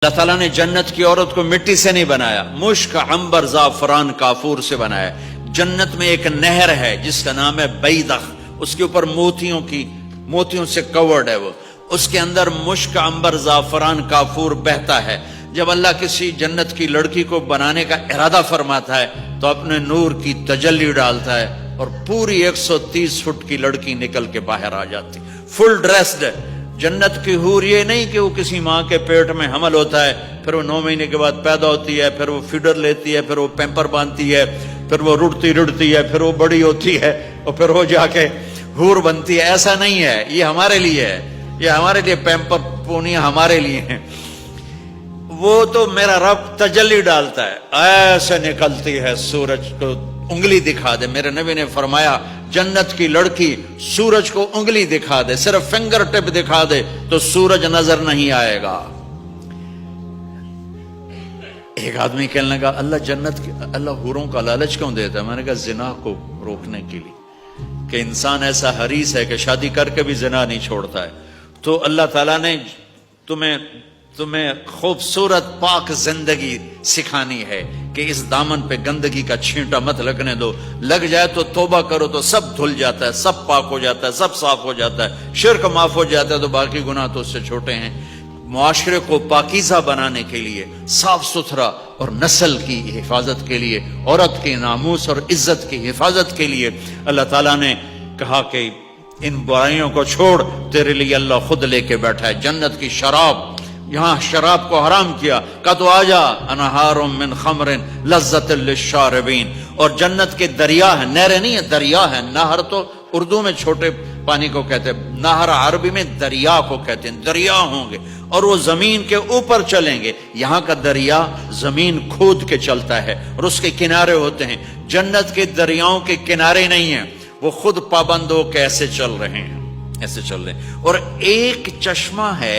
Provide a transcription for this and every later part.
اللہ تعالیٰ نے جنت کی عورت کو مٹی سے نہیں بنایا، مشک، عنبر، زعفران، کافور سے بنایا۔ جنت میں ایک نہر ہے جس کا نام ہے بیضخ، اس کے اوپر موتیوں سے کورڈ ہے، وہ اس کے اندر مشک، عنبر، زعفران، کافور بہتا ہے۔ جب اللہ کسی جنت کی لڑکی کو بنانے کا ارادہ فرماتا ہے تو اپنے نور کی تجلی ڈالتا ہے اور پوری 130 فٹ کی لڑکی نکل کے باہر آ جاتی، فل ڈریسڈ ہے۔ جنت کی حور یہ نہیں کہ وہ کسی ماں کے پیٹ میں حمل ہوتا ہے، پھر وہ 9 مہینے کے بعد پیدا ہوتی ہے، پھر وہ فیڈر لیتی ہے، پھر وہ پیمپر باندھتی ہے، پھر وہ رڑتی ہے، پھر وہ بڑی ہوتی ہے اور پھر وہ جا کے حور بنتی ہے۔ ایسا نہیں ہے، یہ ہمارے لیے ہے، یہ ہمارے لیے پیمپر پونیاں ہمارے لیے ہیں۔ وہ تو میرا رب تجلی ڈالتا ہے، ایسے نکلتی ہے سورج کو انگلی دکھا دے۔ میرے نبی نے فرمایا جنت کی لڑکی سورج کو انگلی دکھا دے، صرف فنگر ٹپ دکھا دے تو سورج نظر نہیں آئے گا۔ ایک آدمی کہنے لگا اللہ حوروں کا لالچ کیوں دیتا ہے؟ میں نے کہا زنا کو روکنے کے لیے، کہ انسان ایسا حریص ہے کہ شادی کر کے بھی زنا نہیں چھوڑتا ہے۔ تو اللہ تعالیٰ نے تمہیں خوبصورت پاک زندگی سکھانی ہے کہ اس دامن پہ گندگی کا چھینٹا مت لگنے دو، لگ جائے تو توبہ کرو تو سب دھل جاتا ہے، سب پاک ہو جاتا ہے، سب صاف ہو جاتا ہے، شرک معاف ہو جاتا ہے تو باقی گناہ تو اس سے چھوٹے ہیں۔ معاشرے کو پاکیزہ بنانے کے لیے، صاف ستھرا اور نسل کی حفاظت کے لیے، عورت کے ناموس اور عزت کی حفاظت کے لیے اللہ تعالیٰ نے کہا کہ ان برائیوں کو چھوڑ، تیرے لیے اللہ خود لے کے بیٹھا ہے جنت کی شراب۔ یہاں شراب کو حرام کیا، کہا تو آجا انہار من خمر لذت للشاربین۔ اور جنت کے دریا ہیں، نہریں نہیں ہیں، دریا ہیں۔ نہر تو اردو میں چھوٹے پانی کو کہتے ہیں، نہر عربی میں دریا کو کہتے ہیں۔ دریا ہوں گے اور وہ زمین کے اوپر چلیں گے۔ یہاں کا دریا زمین کھود کے چلتا ہے اور اس کے کنارے ہوتے ہیں۔ جنت کے دریاؤں کے کنارے نہیں ہیں، وہ خود پابند ہو کے ایسے چل رہے ہیں، ایسے چل رہے ہیں۔ اور ایک چشمہ ہے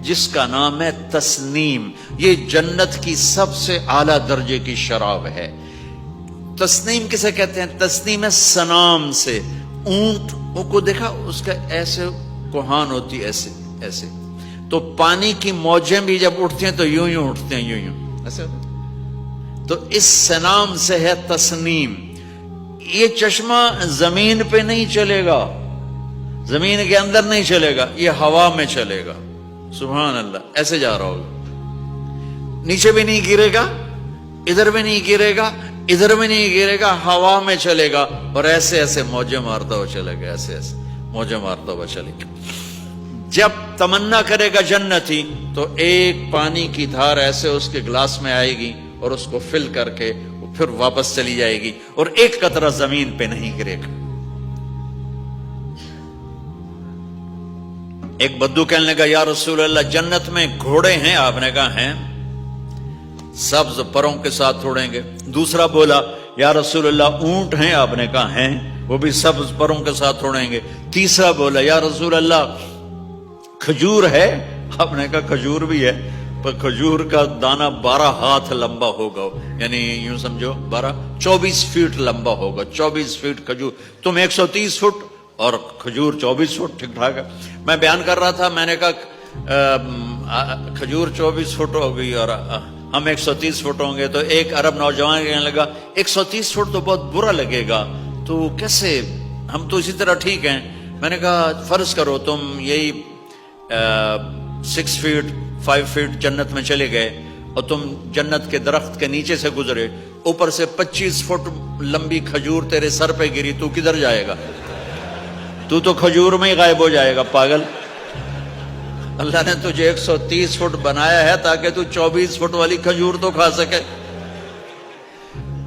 جس کا نام ہے تسنیم، یہ جنت کی سب سے اعلیٰ درجے کی شراب ہے۔ تسنیم کسے کہتے ہیں؟ تسنیم ہے سنام سے، اونٹ کو دیکھا اس کا ایسے کوہان ہوتی، ایسے ایسے، تو پانی کی موجیں بھی جب اٹھتی ہیں تو یوں یوں اٹھتے ہیں، یوں ایسے۔ تو اس سنام سے ہے تسنیم۔ یہ چشمہ زمین پہ نہیں چلے گا، زمین کے اندر نہیں چلے گا، یہ ہوا میں چلے گا۔ سبحان اللہ، ایسے جا رہا ہوگا، نیچے بھی نہیں گرے گا، ادھر بھی نہیں گرے گا، ادھر بھی نہیں گرے گا، ہوا میں چلے گا اور ایسے ایسے موجیں مارتا ہوا چلے گا، ایسے ایسے موجیں مارتا ہوا چلے گا۔ جب تمنا کرے گا جنتی تو ایک پانی کی دھار ایسے اس کے گلاس میں آئے گی اور اس کو فل کر کے پھر واپس چلی جائے گی اور ایک قطرہ زمین پہ نہیں گرے گا۔ ایک بدو کہنے لگا یا رسول اللہ جنت میں گھوڑے ہیں؟ آپ نے کہا ہیں، سبز پروں کے ساتھ اڑیں گے۔ دوسرا بولا یا رسول اللہ اونٹ ہیں؟ آپ نے کہا ہیں، وہ بھی سبز پروں کے ساتھ اڑیں گے۔ تیسرا بولا یا رسول اللہ کھجور ہے؟ آپ نے کہا کھجور بھی ہے، پر کھجور کا دانہ 12 ہاتھ لمبا ہوگا، یعنی یوں سمجھو 24 فٹ لمبا ہوگا، 24 فٹ کھجور۔ تم 130 فٹ اور کھجور 24 فٹ، ٹھیک ٹھاک ہے۔ میں بیان کر رہا تھا، میں نے کہا کھجور 24 فٹ ہو گئی اور ہم 130 فٹ ہوں گے، تو ایک عرب نوجوان کہنے لگا 130 فٹ تو بہت برا لگے گا، تو کیسے، ہم تو اسی طرح ٹھیک ہیں۔ میں نے کہا فرض کرو تم یہی 6 فٹ 5 فٹ جنت میں چلے گئے اور تم جنت کے درخت کے نیچے سے گزرے، اوپر سے 25 فٹ لمبی کھجور تیرے سر پہ گری، تو کدھر جائے گا؟ تو کھجور میں ہی غائب ہو جائے گا، پاگل۔ اللہ نے تجھے 130 فٹ بنایا ہے تاکہ تو 24 فٹ والی کھجور تو کھا سکے۔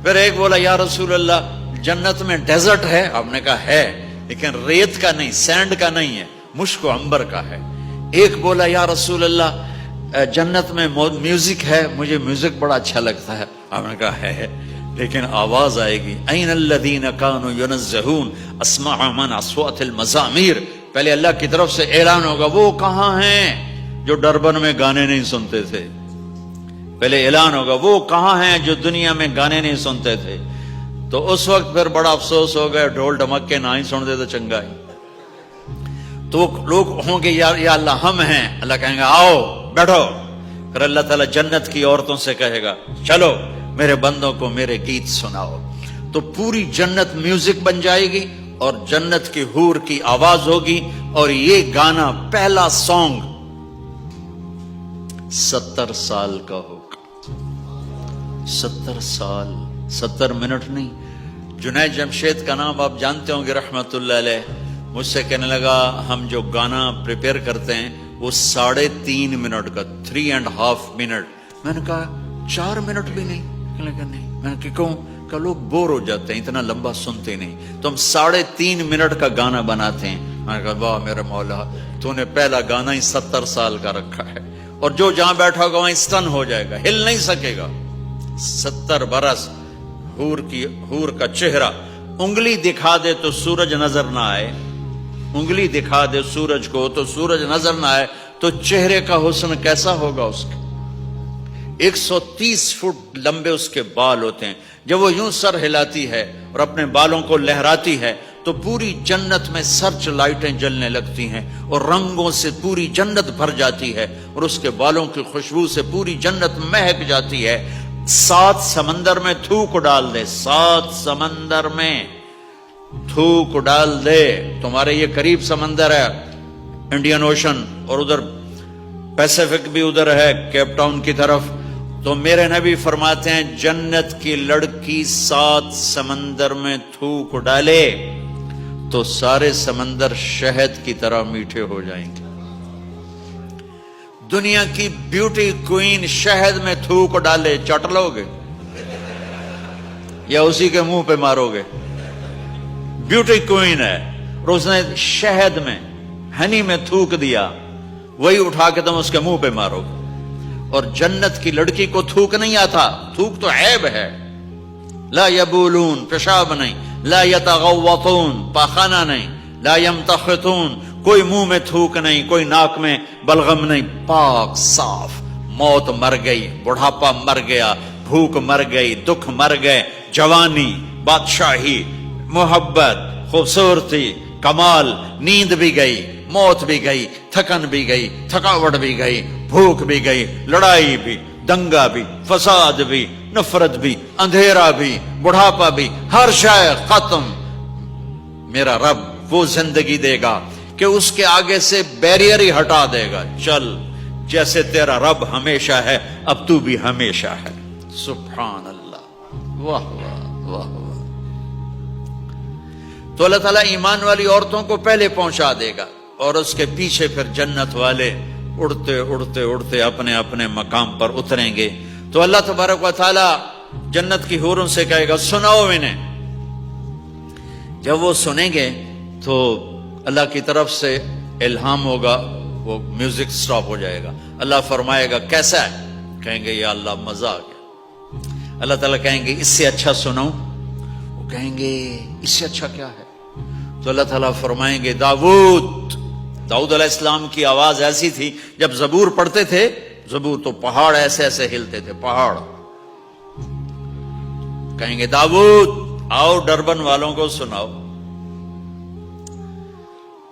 پھر ایک بولا یا رسول اللہ جنت میں ڈیزرٹ ہے؟ آپ نے کہا ہے، لیکن ریت کا نہیں، سینڈ کا نہیں ہے، مشک و عنبر کا ہے۔ ایک بولا یا رسول اللہ جنت میں میوزک ہے؟ مجھے میوزک بڑا اچھا لگتا ہے۔ آپ نے کہا ہے، لیکن آواز آئے گی این الذین کانوا ینزہون اسمع من اصوات المزامیر، پہلے اللہ کی طرف سے اعلان ہوگا وہ کہاں ہیں جو ڈربن میں گانے نہیں سنتے تھے، پہلے اعلان ہوگا وہ کہاں ہیں جو دنیا میں گانے نہیں سنتے تھے۔ تو اس وقت پھر بڑا افسوس ہوگا، ڈھول ڈھمکے نہ ہی سن دے تو چنگا ہی۔ تو لوگ ہوں گے یا اللہ ہم ہیں، اللہ کہیں گے آؤ بیٹھو، پھر اللہ تعالیٰ جنت کی عورتوں سے کہے گا چلو میرے بندوں کو میرے گیت سناؤ، تو پوری جنت میوزک بن جائے گی اور جنت کی حور کی آواز ہوگی، اور یہ گانا پہلا سانگ 70 سال کا ہوگا۔ 70 سال، 70 منٹ نہیں۔ جنید جمشید کا نام آپ جانتے ہوں گے رحمت اللہ علیہ، مجھ سے کہنے لگا ہم جو گانا پریپیئر کرتے ہیں وہ 3.5 منٹ کا، 3.5 منٹ۔ میں نے کہا 4 منٹ بھی نہیں؟ کہنے لگا نہیں۔ میں نے کہا کیوں؟ کہ لوگ بور ہو جاتے ہیں، اتنا لمبا سنتے نہیں، تو ہم 3.5 منٹ کا گانا بناتے ہیں۔ میں نے کہا واہ میرے مولا، تو نے پہلا گانا ہی 70 سال کا رکھا ہے، اور جو جہاں بیٹھا ہوگا وہیں اسٹن ہو جائے گا، ہل نہیں سکے گا۔ 70 برس حور کا چہرہ، انگلی دکھا دے تو سورج نظر نہ آئے، انگلی دکھا دے سورج کو تو سورج نظر نہ آئے، تو چہرے کا حسن کیسا ہوگا اس کا؟ 130 فٹ لمبے اس کے بال ہوتے ہیں، جب وہ یوں سر ہلاتی ہے اور اپنے بالوں کو لہراتی ہے تو پوری جنت میں سرچ لائٹیں جلنے لگتی ہیں اور رنگوں سے پوری جنت بھر جاتی ہے، اور اس کے بالوں کی خوشبو سے پوری جنت مہک جاتی ہے۔ 7 سمندر میں تھوک ڈال دے، 7 سمندر میں تھوک ڈال دے، تمہارے یہ قریب سمندر ہے انڈین اوشن، اور ادھر پیسیفک بھی ادھر ہے کیپ ٹاؤن کی طرف، تو میرے نبی فرماتے ہیں جنت کی لڑکی 7 سمندر میں تھوک ڈالے تو سارے سمندر شہد کی طرح میٹھے ہو جائیں گے۔ دنیا کی بیوٹی کوئین شہد میں تھوک ڈالے، چٹ لو گے یا اسی کے منہ پہ مارو گے؟ بیوٹی کوئین ہے اور اس نے شہد میں، ہنی میں تھوک دیا، وہی اٹھا کے تم اس کے منہ پہ مارو گے۔ اور جنت کی لڑکی کو تھوک نہیں آتا، تھوک تو عیب ہے۔ لا یبولون، پیشاب نہیں، لا یتغوطون، پاخانہ نہیں، لا یمتخطون، کوئی منہ میں تھوک نہیں، کوئی ناک میں بلغم نہیں، پاک صاف۔ موت مر گئی، بڑھاپا مر گیا، بھوک مر گئی، دکھ مر گئے، جوانی، بادشاہی، محبت، خوبصورتی، کمال، نیند بھی گئی، موت بھی گئی، تھکن بھی گئی، تھکاوٹ بھی گئی، بھوک بھی گئی، لڑائی بھی، دنگا بھی، فساد بھی، نفرت بھی، اندھیرا بھی، بڑھاپا بھی، ہر شے ختم۔ میرا رب وہ زندگی دے گا کہ اس کے آگے سے بیریئر ہی ہٹا دے گا، چل جیسے تیرا رب ہمیشہ ہے اب تو بھی ہمیشہ ہے۔ سبحان اللہ، واہ واہ واہ واہ۔ تو اللہ تعالیٰ ایمان والی عورتوں کو پہلے پہنچا دے گا، اور اس کے پیچھے پھر جنت والے اڑتے اڑتے اڑتے اپنے اپنے مقام پر اتریں گے۔ تو اللہ تبارک و تعالیٰ جنت کی حوروں سے کہے گا سناؤ انہیں۔ جب وہ سنیں گے تو اللہ کی طرف سے الہام ہوگا، وہ میوزک سٹاپ ہو جائے گا، اللہ فرمائے گا کیسا ہے؟ کہیں گے یا اللہ مزہ آ گیا۔ اللہ تعالیٰ کہیں گے اس سے اچھا سناؤں؟ وہ کہیں گے اس سے اچھا کیا ہے؟ تو اللہ تعالیٰ فرمائیں گے داؤد علیہ السلام کی آواز ایسی تھی، جب زبور پڑھتے تھے، زبور تو پہاڑ ایسے ایسے ہلتے تھے، پہاڑ۔ کہیں گے داؤد آؤ ڈربن والوں کو سناؤ۔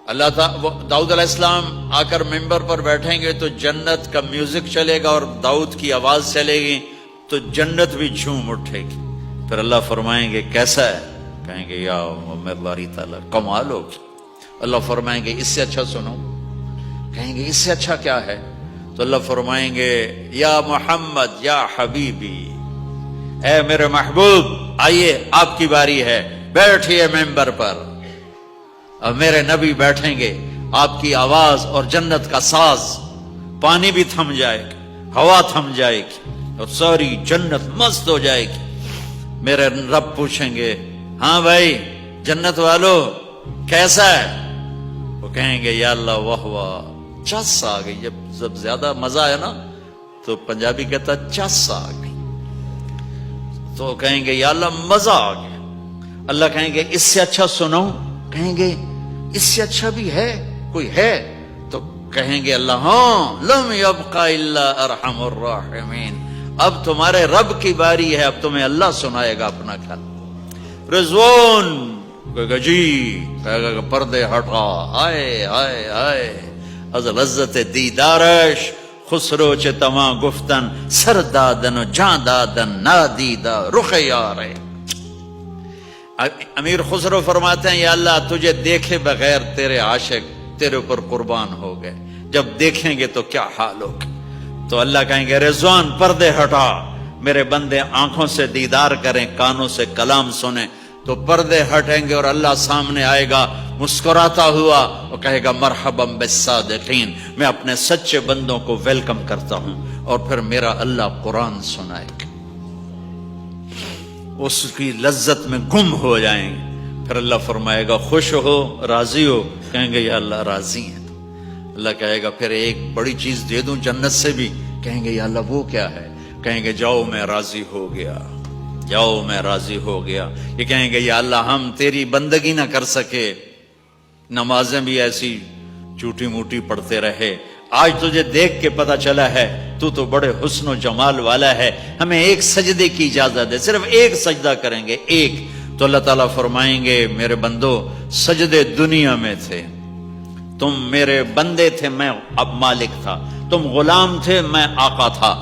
اللہ تعالیٰ داؤد علیہ السلام آ کر ممبر پر بیٹھیں گے تو جنت کا میوزک چلے گا اور داؤد کی آواز چلے گی تو جنت بھی جھوم اٹھے گی۔ پھر اللہ فرمائیں گے کیسا ہے؟ کہیں گے یا میرے باری تعالیٰ کمال ہوگی۔ اللہ فرمائیں گے اس سے اچھا سنو؟ کہیں گے اس سے اچھا کیا ہے؟ تو اللہ فرمائیں گے یا محمد یا حبیبی، اے میرے محبوب آئیے آپ کی باری ہے، بیٹھیے ممبر پر۔ اب میرے نبی بیٹھیں گے، آپ کی آواز اور جنت کا ساز، پانی بھی تھم جائے گا، ہوا تھم جائے گی اور ساری جنت مست ہو جائے گی۔ میرے رب پوچھیں گے ہاں بھائی جنت والو کیسا ہے؟ وہ کہیں گے یا اللہ واہ واہ، چس آ گئی۔ جب زیادہ مزہ ہے نا تو پنجابی کہتا چس آ گئی، تو کہیں گے یا اللہ مزہ آ گیا۔ اللہ کہیں گے اس سے اچھا سنو؟ کہیں گے اس سے اچھا بھی ہے کوئی ہے؟ تو کہیں گے اللہ ہاں لم یبقى الا ارحم الراحمین، اب تمہارے رب کی باری ہے، اب تمہیں اللہ سنائے گا اپنا خیال۔ رضوان کہے گا جی، کہے گا پردے ہٹا، آئے آئے آئے از لذت دیدارش خسرو چ تواں گفتن سردادن و جان دادن نادیدہ رخ یار. امیر خسرو فرماتے ہیں یا اللہ تجھے دیکھے بغیر تیرے عاشق تیرے اوپر قربان ہو گئے، جب دیکھیں گے تو کیا حال ہوگا. تو اللہ کہیں گے رضوان پردے ہٹا، میرے بندے آنکھوں سے دیدار کریں، کانوں سے کلام سنیں. تو پردے ہٹیں گے اور اللہ سامنے آئے گا مسکراتا ہوا اور کہے گا مرحبا بالصادقین، میں اپنے سچے بندوں کو ویلکم کرتا ہوں. اور پھر میرا اللہ قرآن سنائے گا، اس کی لذت میں گم ہو جائیں گے. پھر اللہ فرمائے گا خوش ہو، راضی ہو؟ کہیں گے یا اللہ راضی ہیں. اللہ کہے گا پھر ایک بڑی چیز دے دوں جنت سے بھی؟ کہیں گے یا اللہ وہ کیا ہے؟ کہیں گے جاؤ میں راضی ہو گیا، جاؤ میں راضی ہو گیا. یہ کہیں گے یا اللہ ہم تیری بندگی نہ کر سکے، نمازیں بھی ایسی چوٹی موٹی پڑھتے رہے، آج تجھے دیکھ کے پتا چلا ہے تو بڑے حسن و جمال والا ہے، ہمیں ایک سجدے کی اجازت ہے، صرف ایک سجدہ کریں گے، ایک. تو اللہ تعالیٰ فرمائیں گے میرے بندو سجدے دنیا میں تھے، تم میرے بندے تھے، میں اب مالک تھا، تم غلام تھے، میں آقا تھا،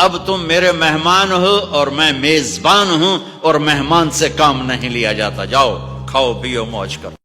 اب تم میرے مہمان ہو اور میں میزبان ہوں، اور مہمان سے کام نہیں لیا جاتا. جاؤ کھاؤ پیو موج کرو.